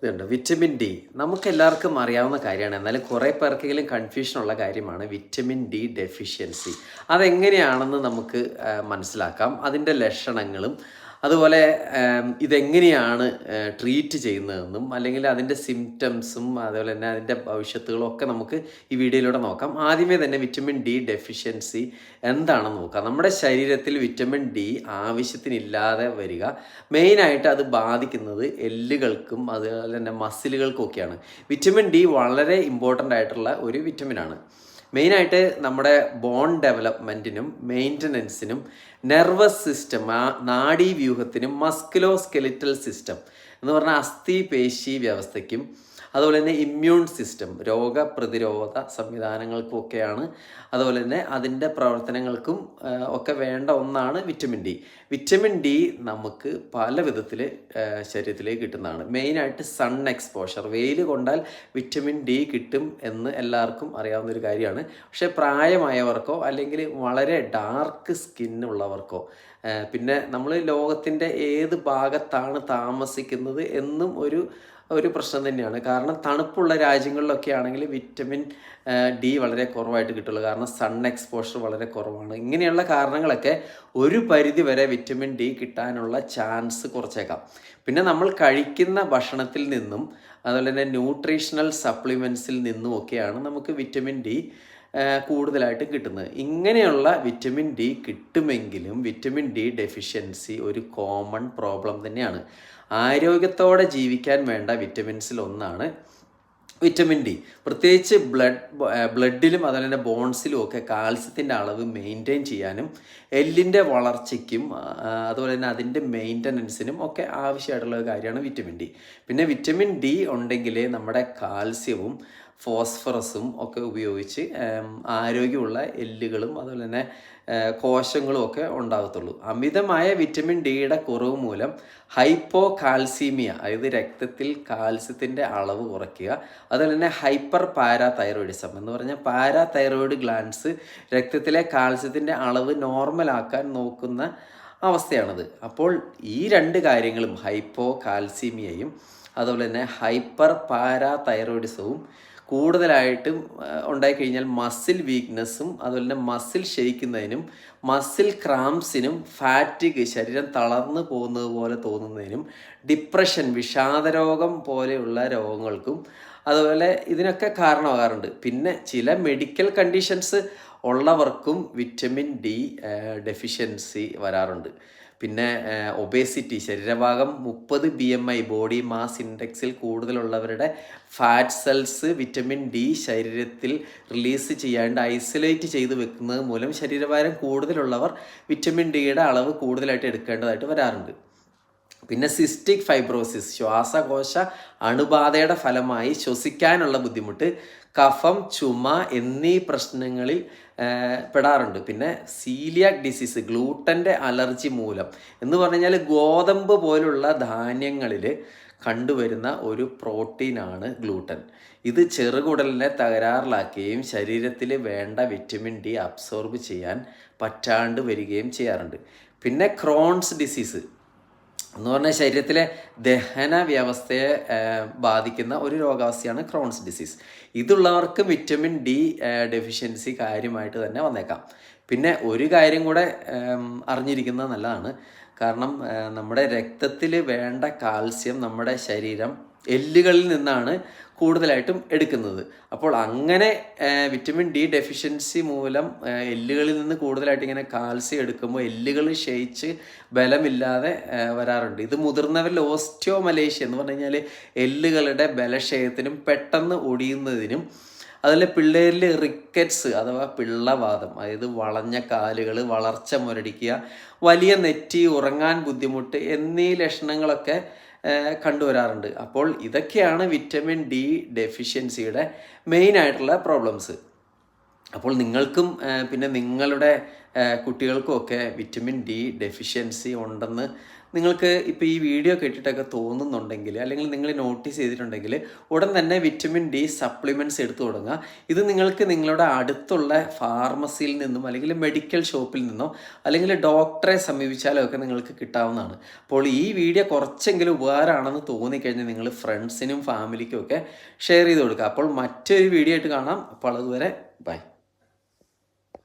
ഇതുണ്ട് vitamin D. നമുക്കെല്ലാവർക്കും അറിയാവുന്ന കാര്യമാണ്. എന്നാലും കുറേ പേർക്കെങ്കിലും കൺഫ്യൂഷനുള്ള കാര്യമാണ് വിറ്റമിൻ ഡി ഡെഫിഷ്യൻസി. അതെങ്ങനെയാണെന്ന് നമുക്ക് മനസ്സിലാക്കാം. അതിൻ്റെ ലക്ഷണങ്ങളും അതുപോലെ ഇതെങ്ങനെയാണ് ട്രീറ്റ് ചെയ്യുന്നതെന്നും അല്ലെങ്കിൽ അതിൻ്റെ സിംറ്റംസും അതുപോലെ തന്നെ അതിൻ്റെ ഭവിഷ്യത്തുകളും ഒക്കെ നമുക്ക് ഈ വീഡിയോയിലൂടെ നോക്കാം. ആദ്യമേ തന്നെ വിറ്റമിൻ ഡി ഡെഫിഷ്യൻസി എന്താണെന്ന് നോക്കാം. നമ്മുടെ ശരീരത്തിൽ വിറ്റമിൻ ഡി ആവശ്യത്തിനില്ലാതെ വരിക, മെയിനായിട്ട് അത് ബാധിക്കുന്നത് എല്ലുകൾക്കും അതുപോലെ തന്നെ മസിലുകൾക്കും ഒക്കെയാണ്. വിറ്റമിൻ ഡി വളരെ ഇമ്പോർട്ടൻ്റ് ആയിട്ടുള്ള ഒരു വിറ്റമിനാണ്. മെയിനായിട്ട് നമ്മുടെ ബോൺ ഡെവലപ്മെൻറ്റിനും മെയിൻ്റനൻസിനും നെർവസ് സിസ്റ്റം നാഡീവ്യൂഹത്തിനും മസ്കുലോ സ്കെലിറ്റൽ സിസ്റ്റം എന്ന് പറഞ്ഞാൽ അസ്ഥി പേശി വ്യവസ്ഥയ്ക്കും അതുപോലെ തന്നെ ഇമ്മ്യൂൺ സിസ്റ്റം രോഗപ്രതിരോധ സംവിധാനങ്ങൾക്കുമൊക്കെയാണ്, അതുപോലെ തന്നെ അതിൻ്റെ പ്രവർത്തനങ്ങൾക്കും ഒക്കെ വേണ്ട ഒന്നാണ് വിറ്റമിൻ ഡി. വിറ്റമിൻ ഡി നമുക്ക് പല വിധത്തിൽ ശരീരത്തിലേക്ക് കിട്ടുന്നതാണ്. മെയിനായിട്ട് സൺ എക്സ്പോഷർ, വെയിൽ കൊണ്ടാൽ വിറ്റമിൻ ഡി കിട്ടും എന്ന് എല്ലാവർക്കും അറിയാവുന്നൊരു കാര്യമാണ്. പക്ഷേ പ്രായമായവർക്കോ അല്ലെങ്കിൽ വളരെ ഡാർക്ക് സ്കിന്നുള്ളവർക്കോ പിന്നെ നമ്മൾ ലോകത്തിൻ്റെ ഏത് ഭാഗത്താണ് താമസിക്കുന്നത് എന്നും ഒരു പ്രശ്നം തന്നെയാണ്. കാരണം തണുപ്പുള്ള രാജ്യങ്ങളിലൊക്കെ ആണെങ്കിൽ വിറ്റമിൻ ഡി വളരെ കുറവായിട്ട് കിട്ടുള്ളൂ. കാരണം സൺ എക്സ്പോഷർ വളരെ കുറവാണ്. ഇങ്ങനെയുള്ള കാരണങ്ങളൊക്കെ ഒരു പരിധി വരെ വിറ്റമിൻ ഡി കിട്ടാനുള്ള ചാൻസ് കുറച്ചേക്കാം. പിന്നെ നമ്മൾ കഴിക്കുന്ന ഭക്ഷണത്തിൽ നിന്നും അതുപോലെ തന്നെ ന്യൂട്രീഷണൽ സപ്ലിമെൻറ്റ്സിൽ നിന്നുമൊക്കെയാണ് നമുക്ക് വിറ്റമിൻ ഡി കൂടുതലായിട്ട് കിട്ടുന്നത്. ഇങ്ങനെയുള്ള വിറ്റമിൻ ഡി കിട്ടുമെങ്കിലും വിറ്റമിൻ ഡി ഡെഫിഷ്യൻസി ഒരു കോമൺ പ്രോബ്ലം തന്നെയാണ്. ആരോഗ്യത്തോടെ ജീവിക്കാൻ വേണ്ട വിറ്റമിൻസിൽ ഒന്നാണ് വിറ്റമിൻ ഡി. പ്രത്യേകിച്ച് ബ്ലഡിലും അതുപോലെ തന്നെ ബോൺസിലും ഒക്കെ കാൽസ്യത്തിൻ്റെ അളവ് മെയിൻറ്റെയിൻ ചെയ്യാനും എല്ലിൻ്റെ വളർച്ചയ്ക്കും അതുപോലെ തന്നെ അതിൻ്റെ മെയിൻ്റനൻസിനും ഒക്കെ ആവശ്യമായിട്ടുള്ള ഒരു കാര്യമാണ് വിറ്റമിൻ ഡി. പിന്നെ വിറ്റമിൻ ഡി ഉണ്ടെങ്കിലേ നമ്മുടെ കാൽസ്യവും ഫോസ്ഫറസും ഒക്കെ ഉപയോഗിച്ച് ആരോഗ്യമുള്ള എല്ലുകളും അതുപോലെ തന്നെ കോശങ്ങളും ഒക്കെ ഉണ്ടാകത്തുള്ളൂ. അമിതമായ വിറ്റമിൻ ഡിയുടെ കുറവ് മൂലം ഹൈപ്പോ കാൽസീമിയ, അതായത് രക്തത്തിൽ കാൽസ്യത്തിൻ്റെ അളവ് കുറയ്ക്കുക, അതുപോലെ തന്നെ ഹൈപ്പർ പാരാതൈറോയിഡിസം എന്ന് പറഞ്ഞാൽ പാരാതൈറോയിഡ് ഗ്ലാൻഡ്സ് രക്തത്തിലെ കാൽസ്യത്തിൻ്റെ അളവ് നോർമലാക്കാൻ നോക്കുന്ന അവസ്ഥയാണത്. അപ്പോൾ ഈ രണ്ട് കാര്യങ്ങളും ഹൈപ്പോ കാൽസീമിയയും അതുപോലെ തന്നെ ഹൈപ്പർ പാരാതൈറോയിഡിസവും കൂടുതലായിട്ടും ഉണ്ടായിക്കഴിഞ്ഞാൽ മസിൽ വീക്ക്നെസ്സും അതുപോലെ തന്നെ മസിൽ ക്ഷയിക്കുന്നതിനും മസിൽ ക്രാംസിനും ഫാറ്റിഗ്, ശരീരം തളർന്നു പോകുന്നത് പോലെ തോന്നുന്നതിനും ഡിപ്രഷൻ, വിഷാദരോഗം പോലെയുള്ള രോഗങ്ങൾക്കും അതുപോലെ ഇതിനൊക്കെ കാരണമാകാറുണ്ട്. പിന്നെ ചില മെഡിക്കൽ കണ്ടീഷൻസ് ഉള്ളവർക്കും വിറ്റമിൻ ഡി ഡെഫിഷ്യൻസി വരാറുണ്ട്. പിന്നെ ഒബേസിറ്റി, ശരീരഭാഗം 30 BMI ബോഡി മാസ് ഇൻഡെക്സിൽ കൂടുതലുള്ളവരുടെ ഫാറ്റ് സെൽസ് വിറ്റമിൻ ഡി ശരീരത്തിൽ റിലീസ് ചെയ്യാണ്ട് ഐസൊലേറ്റ് ചെയ്ത് വെക്കുന്നത് മൂലം ശരീരഭാരം കൂടുതലുള്ളവർ വിറ്റമിൻ ഡിയുടെ അളവ് കൂടുതലായിട്ട് എടുക്കേണ്ടതായിട്ട് വരാറുണ്ട്. പിന്നെ സിസ്റ്റിക് ഫൈബ്രോസിസ്, ശ്വാസകോശ അണുബാധയുടെ ഫലമായി ശ്വസിക്കാനുള്ള ബുദ്ധിമുട്ട്, കഫം, ചുമ എന്നീ പ്രശ്നങ്ങളിൽ പെടാറുണ്ട്. പിന്നെ സീലിയാക് ഡിസീസ്, ഗ്ലൂട്ടൻ്റെ അലർജി മൂലം എന്ന് പറഞ്ഞു കഴിഞ്ഞാൽ ഗോതമ്പ് പോലുള്ള ധാന്യങ്ങളിൽ കണ്ടുവരുന്ന ഒരു പ്രോട്ടീനാണ് ഗ്ലൂട്ടൻ. ഇത് ചെറുകുടലിനെ തകരാറിലാക്കുകയും ശരീരത്തിൽ വേണ്ട വിറ്റമിൻ ഡി അബ്സോർബ് ചെയ്യാൻ പറ്റാണ്ട് വരികയും ചെയ്യാറുണ്ട്. പിന്നെ ക്രോൺസ് ഡിസീസ് എന്ന് പറഞ്ഞാൽ ശരീരത്തിലെ ദഹന വ്യവസ്ഥയെ ബാധിക്കുന്ന ഒരു രോഗാവസ്ഥയാണ് ക്രോൺസ് ഡിസീസ്. ഇതുള്ളവർക്ക് വിറ്റമിൻ ഡി ഡെഫിഷ്യൻസി കാര്യമായിട്ട് തന്നെ വന്നേക്കാം. പിന്നെ ഒരു കാര്യം കൂടെ അറിഞ്ഞിരിക്കുന്നത് നല്ലതാണ്. കാരണം നമ്മുടെ രക്തത്തിൽ വേണ്ട കാൽസ്യം നമ്മുടെ ശരീരം എല്ലുകളിൽ നിന്നാണ് കൂടുതലായിട്ടും എടുക്കുന്നത്. അപ്പോൾ അങ്ങനെ വിറ്റമിൻ ഡി ഡെഫിഷ്യൻസി മൂലം എല്ലുകളിൽ നിന്ന് കൂടുതലായിട്ട് ഇങ്ങനെ കാൽസ്യം എടുക്കുമ്പോൾ എല്ലുകൾ ക്ഷയിച്ച് ബലമില്ലാതെ വരാറുണ്ട്. ഇത് മുതിർന്നവരിൽ ഓസ്റ്റിയോമലേഷ്യ എന്ന് പറഞ്ഞു കഴിഞ്ഞാൽ എല്ലുകളുടെ ബലക്ഷയത്തിനും പെട്ടെന്ന് ഒടിയുന്നതിനും, അതുപോലെ പിള്ളേരിൽ റിക്കറ്റ്സ് അഥവാ പിള്ളവാദം, അതായത് വളഞ്ഞ കാലുകൾ, വളർച്ച മുരടിക്കുക, വലിയ നെറ്റി, ഉറങ്ങാൻ ബുദ്ധിമുട്ട് എന്നീ ലക്ഷണങ്ങളൊക്കെ കണ്ടുവരാറുണ്ട്. അപ്പോൾ ഇതൊക്കെയാണ് വിറ്റമിൻ ഡി ഡെഫിഷ്യൻസിയുടെ മെയിനായിട്ടുള്ള പ്രോബ്ലംസ്. അപ്പോൾ നിങ്ങൾക്കും പിന്നെ നിങ്ങളുടെ കുട്ടികൾക്കും ഒക്കെ വിറ്റമിൻ ഡി ഡെഫിഷ്യൻസി ഉണ്ടെന്ന് നിങ്ങൾക്ക് ഇപ്പോൾ ഈ വീഡിയോ കേട്ടിട്ടൊക്കെ തോന്നുന്നുണ്ടെങ്കിൽ, അല്ലെങ്കിൽ നിങ്ങൾ നോട്ടീസ് ചെയ്തിട്ടുണ്ടെങ്കിൽ ഉടൻ തന്നെ വിറ്റമിൻ ഡി സപ്ലിമെൻറ്റ്സ് എടുത്തു തുടങ്ങുക. ഇത് നിങ്ങൾക്ക് നിങ്ങളുടെ അടുത്തുള്ള ഫാർമസിയിൽ നിന്നും അല്ലെങ്കിൽ മെഡിക്കൽ ഷോപ്പിൽ നിന്നോ അല്ലെങ്കിൽ ഡോക്ടറെ സമീപിച്ചാലോ ഒക്കെ നിങ്ങൾക്ക് കിട്ടാവുന്നതാണ്. അപ്പോൾ ഈ വീഡിയോ കുറച്ചെങ്കിലും ഉപകാരമാണെന്ന് തോന്നിക്കഴിഞ്ഞാൽ നിങ്ങൾ ഫ്രണ്ട്സിനും ഫാമിലിക്കും ഒക്കെ ഷെയർ ചെയ്ത് കൊടുക്കുക. അപ്പോൾ മറ്റൊരു വീഡിയോ ആയിട്ട് കാണാം. അപ്പോൾ അതുവരെ ബൈ.